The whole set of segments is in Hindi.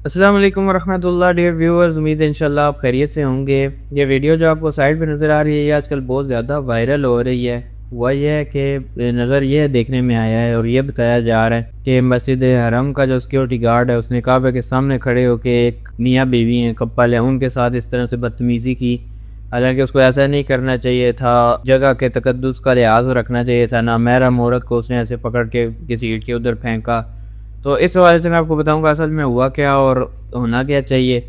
अस्सलाम वालेकुम वरहमतुल्लाह डियर व्यूअर्स, उम्मीद है इंशाल्लाह आप खैरियत से होंगे। ये वीडियो जो आपको साइड पे नज़र आ रही है ये आजकल बहुत ज़्यादा वायरल हो रही है। हुआ ये है कि नज़र ये देखने में आया है और ये बताया जा रहा है कि मस्जिद हरम का जो सिक्योरिटी गार्ड है उसने काबे के सामने खड़े होकर एक मियाँ बीवी हैं, कपल है, उनके साथ इस तरह से बदतमीज़ी की। हालांकि उसको ऐसा नहीं करना चाहिए था, जगह के तकद्दुस का लिहाज रखना चाहिए था। ना महरम औरत को उसने ऐसे पकड़ के किसी ईंट के उधर फेंका। तो इस हवाले से मैं आपको बताऊंगा असल में हुआ क्या और होना क्या चाहिए।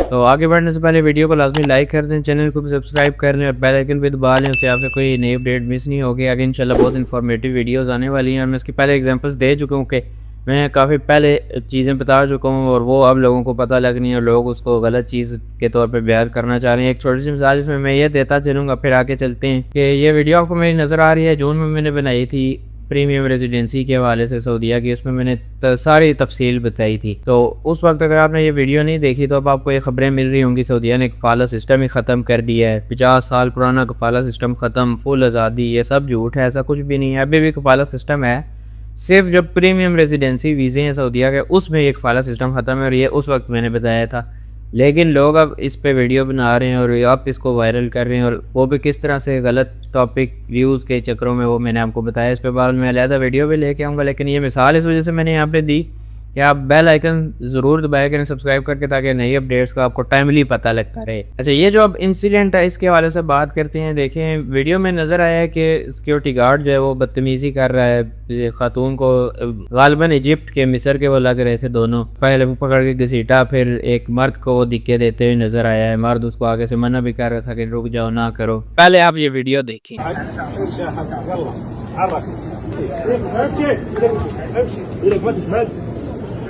तो आगे बढ़ने से पहले वीडियो को लाजमी लाइक कर दें, चैनल को भी सब्सक्राइब कर लें और बेल आइकन भी दबा लें, उससे आपसे कोई नई अपडेट मिस नहीं होगी। आगे इंशाल्लाह बहुत इन्फॉर्मेटिव वीडियोस आने वाली हैं और मैं इसके पहले एग्जांपल्स दे चुका हूँ कि मैं काफ़ी पहले चीज़ें बता चुका हूँ और वो अब लोगों को पता लगनी है और लोग उसको गलत चीज़ के तौर पर बयान करना चाह रहे हैं। एक छोटी सी मिसाल इसमें मैं ये देता चलूँगा, फिर आगे चलते हैं कि ये वीडियो आपको मेरी नज़र आ रही है जून में मैंने बनाई थी प्रीमियम रेजिडेंसी के हवाले से सऊदीया की। उसमें मैंने सारी तफसील बताई थी। तो उस वक्त अगर आपने ये वीडियो नहीं देखी तो अब आपको ये खबरें मिल रही होंगी सऊदीया ने कफाला सिस्टम ही ख़त्म कर दिया है। 50 साल पुराना कफाला सिस्टम ख़त्म, फुल आज़ादी। ये सब झूठ है, ऐसा कुछ भी नहीं है। अभी भी कफाला सिस्टम है, सिर्फ जब प्रीमियम रेजिडेंसी वीज़े हैं सऊदीया के उसमें एक कफाला सिस्टम ख़त्म है और ये उस वक्त मैंने बताया था। लेकिन लोग अब इस पे वीडियो बना रहे हैं और आप इसको वायरल कर रहे हैं और वो भी किस तरह से गलत टॉपिक व्यूज़ के चक्करों में, वो मैंने आपको बताया। इस पे बाद में अलहदा वीडियो भी लेके आऊँगा, लेकिन ये मिसाल इस वजह से मैंने यहाँ पे दी कि आप बेल आइकन ज़रूर दबाया करें सब्सक्राइब करके, ताकि नई अपडेट्स का आपको टाइमली पता लगता रहे। अच्छा, ये जो अब इंसिडेंट है इसके हवाले से बात करते हैं। देखें, वीडियो में नज़र आया है कि सिक्योरिटी गार्ड जो है वो बदतमीज़ी कर रहा है खातून को। गालिबन इजिप्ट के, मिस्र के वो लग रहे थे दोनों। पहले वो पकड़ के घसीटा, फिर एक मर्द को वो दिक्के देते हुए नज़र आया है। मर्द उसको आगे से मना भी कर रहा था कि रुक जाओ, ना करो। पहले आप ये वीडियो देखिए।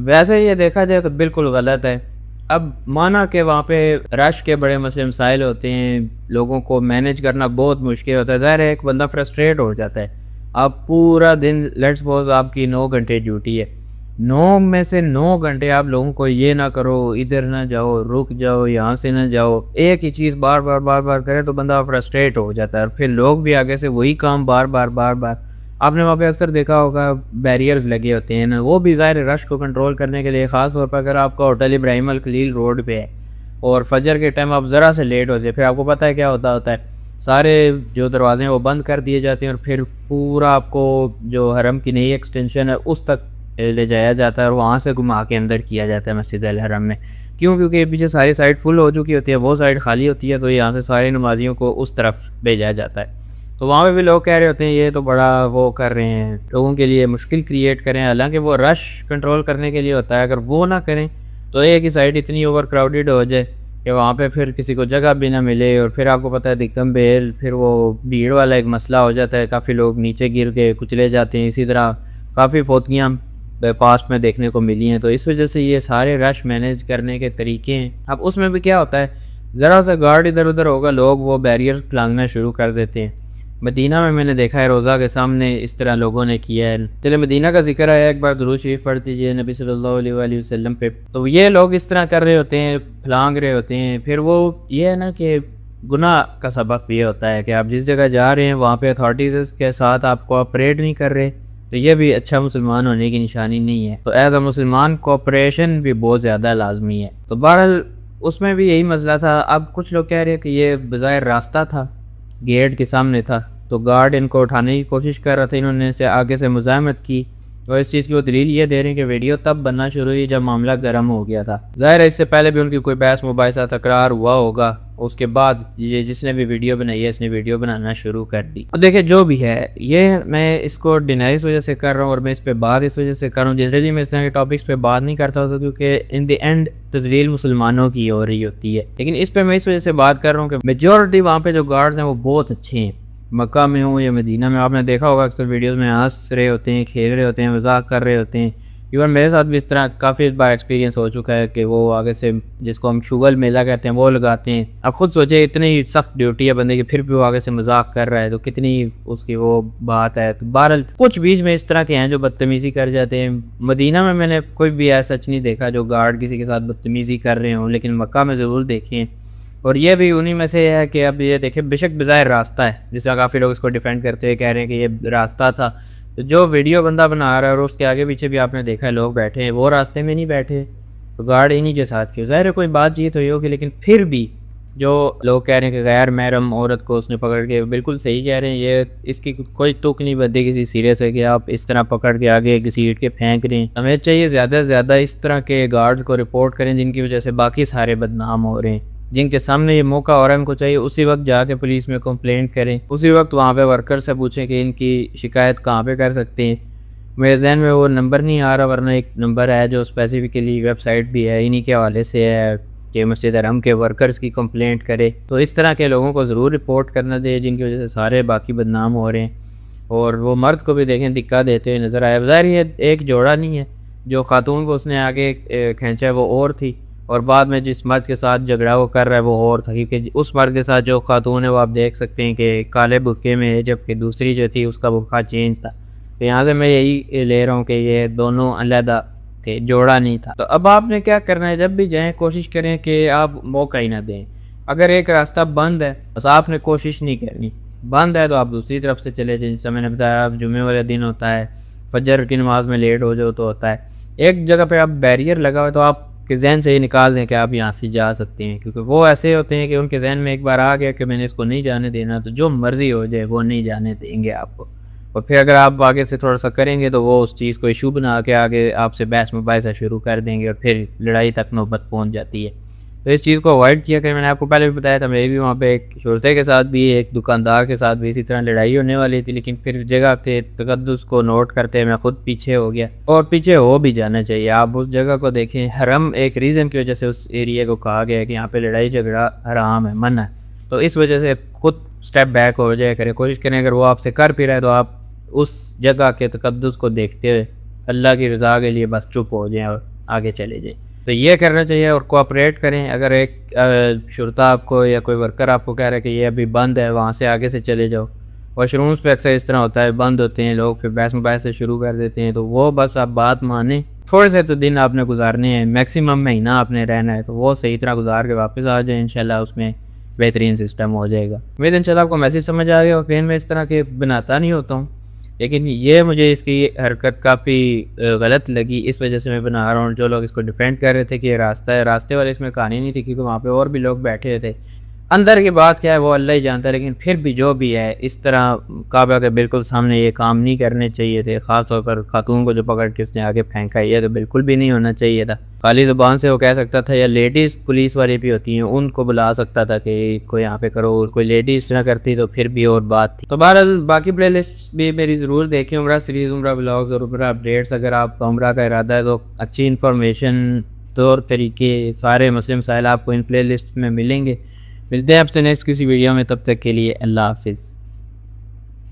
वैसे ये देखा जाए तो बिल्कुल गलत है। अब माना कि वहाँ पे रश के बड़े मसले मसाइल होते हैं, लोगों को मैनेज करना बहुत मुश्किल होता है। ज़ाहिर है एक बंदा फ्रस्ट्रेट हो जाता है। आप पूरा दिन, लेट्स सपोज आपकी 9 घंटे ड्यूटी है, 9 में से 9 घंटे आप लोगों को ये ना करो, इधर ना जाओ, रुक जाओ, यहाँ से ना जाओ, एक ही चीज़ बार बार बार बार करे तो बंदा फ्रस्ट्रेट हो जाता है। फिर लोग भी आगे से वही काम बार बार बार बार। आपने वहाँ पे अक्सर देखा होगा बैरियर्स लगे होते हैं ना, वो भी ज़ाहिर रश को कंट्रोल करने के लिए। ख़ास तौर पर अगर आपका होटल इब्राहिम अल खलील रोड पे है और फजर के टाइम आप ज़रा से लेट होते हैं, फिर आपको पता है क्या होता है, सारे जो दरवाजे हैं वो बंद कर दिए जाते हैं और फिर पूरा आपको जो हरम की नई एक्सटेंशन है उस तक ले जाया जाता है और वहाँ से घुमा के अंदर किया जाता है मस्जिद अल हरम में। क्यों? क्योंकि पीछे सारी साइड फुल हो चुकी होती है, वो साइड खाली होती है, तो यहाँ से सारे नमाजियों को उस तरफ भेजा जाता है। तो वहाँ पे भी लोग कह रहे होते हैं ये तो बड़ा वो कर रहे हैं, लोगों के लिए मुश्किल क्रिएट करें। हालांकि वो रश कंट्रोल करने के लिए होता है। अगर वो ना करें तो एक ही साइड इतनी ओवर क्राउडेड हो जाए कि वहाँ पे फिर किसी को जगह भी ना मिले और फिर आपको पता है दिक्कम बेल, फिर वो भीड़ वाला एक मसला हो जाता है। काफ़ी लोग नीचे गिर के कुचले जाते हैं। इसी तरह काफ़ी फौतियाँ पास्ट में देखने को मिली हैं। तो इस वजह से ये सारे रश मैनेज करने के तरीके हैं। अब उसमें भी क्या होता है, ज़रा सा गार्ड इधर उधर होगा, लोग वो बैरियर लांघना शुरू कर देते हैं। मदीना में मैंने देखा है रोज़ा के सामने इस तरह लोगों ने किया है। चले मदीना का जिक्र आया, एक बार दुरूद शरीफ पढ़ दीजिए नबी सल्लल्लाहु अलैहि वसल्लम पे। तो ये लोग इस तरह कर रहे होते हैं, फलांग रहे होते हैं। फिर वो ये है ना कि गुनाह का सबक ये होता है कि आप जिस जगह जा रहे हैं वहाँ पे अथॉरिटीज़ के साथ आप कोऑपरेट नहीं कर रहे, तो ये भी अच्छा मुसलमान होने की निशानी नहीं है। तो एज अ मुसलमान कोऑपरेशन भी बहुत ज़्यादा लाजमी है। तो बहरहाल उसमें भी यही मसला था। अब कुछ लोग कह रहे हैं कि ये बज़ाहिर रास्ता था, गेट के सामने था, तो गार्ड इनको उठाने की कोशिश कर रहा था, इन्होंने से आगे से मुज़ाहमत की। और इस चीज़ की वो दलील ये दे रहे हैं कि वीडियो तब बनना शुरू हुई जब मामला गर्म हो गया था। ज़ाहिर है इससे पहले भी उनकी कोई बहस मुबाहिसा तकरार हुआ होगा, उसके बाद ये जिसने भी वीडियो बनाई है इसने वीडियो बनाना शुरू कर दी। और देखिए जो भी है, ये मैं इसको डिनाई इस वजह से कर रहा हूँ और मैं इस पर बात इस वजह से कर रहा हूँ। जनरली मैं इस तरह के टॉपिक्स पे बात नहीं करता होता क्योंकि इन द एंड तज़लील मुसलमानों की हो रही होती है। लेकिन इस पर मैं इस वजह से बात कर रहा हूँ कि मेजॉरिटी वहाँ पे जो गार्ड्स हैं वो बहुत अच्छे हैं। मक्का में हो या मदीना में, आपने देखा होगा अक्सर वीडियोस में हंस रहे होते हैं, खेल रहे होते हैं, मजाक कर रहे होते हैं, इवन मेरे साथ भी इस तरह काफ़ी बार एक्सपीरियंस हो चुका है कि वो आगे से जिसको हम शुगर मेला कहते हैं वो लगाते हैं। अब खुद सोचे इतनी सख्त ड्यूटी है बंदे की, फिर भी वो आगे से मजाक कर रहा है, तो कितनी उसकी वो बात है। तो बहरहाल कुछ बीच में इस तरह के हैं जो बदतमीज़ी कर जाते हैं। मदीना में मैंने कोई भी ऐसा सच नहीं देखा जो गार्ड किसी के साथ बदतमीज़ी कर रहे हों, लेकिन मक्का में ज़रूर देखे हैं। और ये भी उन्हीं में से है कि अब ये देखें, बेशक बज़ाहिर रास्ता है, जिसका काफ़ी लोग इसको डिफेंड करते हुए कह रहे हैं कि ये रास्ता था, तो जो वीडियो बंदा बना रहा है और उसके आगे पीछे भी आपने देखा है लोग बैठे हैं, वो रास्ते में नहीं बैठे, तो गार्ड इन्हीं के साथ क्यों? ज़ाहिर है कोई बातचीत हुई होगी, लेकिन फिर भी जो लोग कह रहे हैं कि गैर महरम औरत को उसने पकड़ के, बिल्कुल सही कह रहे हैं। ये इसकी कोई तुक नहीं बनती किसी सीरियस है कि आप इस तरह पकड़ के आगे घसीट के फेंक रहे हैं। हमें चाहिए ज़्यादा से ज़्यादा इस तरह के गार्ड्स को रिपोर्ट करें जिनकी वजह से बाकी सारे बदनाम हो रहे हैं। जिनके सामने ये मौका हो रहा है उनको चाहिए उसी वक्त जाके पुलिस में कंप्लेंट करें, उसी वक्त वहाँ पे वर्कर से पूछें कि इनकी शिकायत कहाँ पे कर सकते हैं। मेरे जहन में वो नंबर नहीं आ रहा, वरना एक नंबर है जो स्पेसिफिकली वेबसाइट भी है इन्हीं के हवाले से है कि मस्जिद हरम के वर्कर्स की कंप्लेंट करे। तो इस तरह के लोगों को ज़रूर रिपोर्ट करना चाहिए जिनकी वजह से सारे बाकी बदनाम हो रहे हैं। और वो मर्द को भी देखें धिक्का देते हुए नज़र आया। ज़ाहिर ये एक जोड़ा नहीं है, जो खातून को उसने आगे खींचा है वो और थी, और बाद में जिस मर्द के साथ झगड़ा वो कर रहा है वो और था, क्योंकि उस मर्द के साथ जो खातून है वो आप देख सकते हैं कि काले बुक्के में है, जबकि दूसरी जो थी उसका बुक्का चेंज था। तो यहाँ से मैं यही ले रहा हूँ कि ये दोनों अलहदा थे, जोड़ा नहीं था। तो अब आपने क्या करना है, जब भी जाएँ कोशिश करें कि आप मौका ही ना दें। अगर एक रास्ता बंद है बस आपने कोशिश नहीं करनी, बंद है तो आप दूसरी तरफ से चले जाएं। जैसे मैंने बताया, अब जुमे वाले दिन होता है, फजर की नमाज में लेट हो जाओ तो होता है, एक जगह पे आप बैरियर लगा हो तो आप के जहन से ही निकाल दें कि आप यहाँ से जा सकते हैं। क्योंकि वो ऐसे होते हैं कि उनके जहन में एक बार आ गया कि मैंने इसको नहीं जाने देना, तो जो मर्ज़ी हो जाए वो नहीं जाने देंगे आपको। और फिर अगर आप आगे से थोड़ा सा करेंगे तो वो उस चीज़ को इशू बना के आगे आपसे बहस मुबाहिसा शुरू कर देंगे और फिर लड़ाई तक नौबत पहुँच जाती है। तो इस चीज़ को अवॉइड किया करें। मैंने आपको पहले भी बताया था, मेरी भी वहाँ पे एक शुरते के साथ भी, एक दुकानदार के साथ भी इसी तरह लड़ाई होने वाली थी, लेकिन फिर जगह के तकद्दुस को नोट करते मैं खुद पीछे हो गया। और पीछे हो भी जाना चाहिए। आप उस जगह को देखें, हरम एक रीज़न की वजह से उस एरिया को कहा गया है कि यहाँ पे लड़ाई झगड़ा हराम है, मना है। तो इस वजह से खुद स्टेप बैक हो जाए करें, कोशिश करें अगर वो आपसे कर भी रहा है तो आप उस जगह के तकद्दुस को देखते हुए अल्लाह की रज़ा के लिए बस चुप हो जाएँ और आगे चले जाएँ। तो ये करना चाहिए और कोऑपरेट करें। अगर एक शुरता आपको या कोई वर्कर आपको कह रहा है कि ये अभी बंद है, वहाँ से आगे से चले जाओ, वॉशरूम्स पे अक्सर इस तरह होता है, बंद होते हैं लोग, फिर बहस मुबाहिस से शुरू कर देते हैं, तो वो बस आप बात माने। थोड़े से तो दिन आपने गुजारने हैं, मैक्सिमम महीना आपने रहना है, तो वो सही तरह गुजार के वापस आ जाए, इंशाल्लाह उसमें बेहतरीन सिस्टम हो जाएगा। उम्मीद इंशाल्लाह आपको मैसेज समझ आ गया। और फिर मैं इस तरह के बनाता नहीं होता हूँ, लेकिन ये मुझे इसकी हरकत काफ़ी गलत लगी, इस वजह से मैं बना रहा हूँ। जो लोग इसको डिफेंड कर रहे थे कि ये रास्ता है, रास्ते वाले इसमें कहानी नहीं थी, क्योंकि वहाँ पे और भी लोग बैठे थे। अंदर की बात क्या है वो अल्लाह ही जानता है, लेकिन फिर भी जो भी है, इस तरह काबा के बिल्कुल सामने ये काम नहीं करने चाहिए थे। ख़ास तौर पर खातून को जो पकड़ के उसने आगे फेंका, ये तो बिल्कुल भी नहीं होना चाहिए था। खाली ज़ुबान से वो कह सकता था, या लेडीज़ पुलिस वाली भी होती हैं उनको बुला सकता था कि कोई यहाँ पे करो, कोई लेडीज़ ना करती तो फिर भी और बात थी। तो बहरहाल बाकी प्ले लिस्ट भी मेरी ज़रूर देखें, उम्रा सीरीज़, उम्रा ब्लॉग्स और उम्रा अपडेट्स। अगर आप उम्रा का इरादा है तो अच्छी इन्फॉर्मेशन, तौर तरीके, सारे मुस्लिम मसाइल आपको इन प्ले लिस्ट में मिलेंगे। मिलते हैं आपसे नेक्स्ट किसी वीडियो में, तब तक के लिए अल्लाह हाफिज़।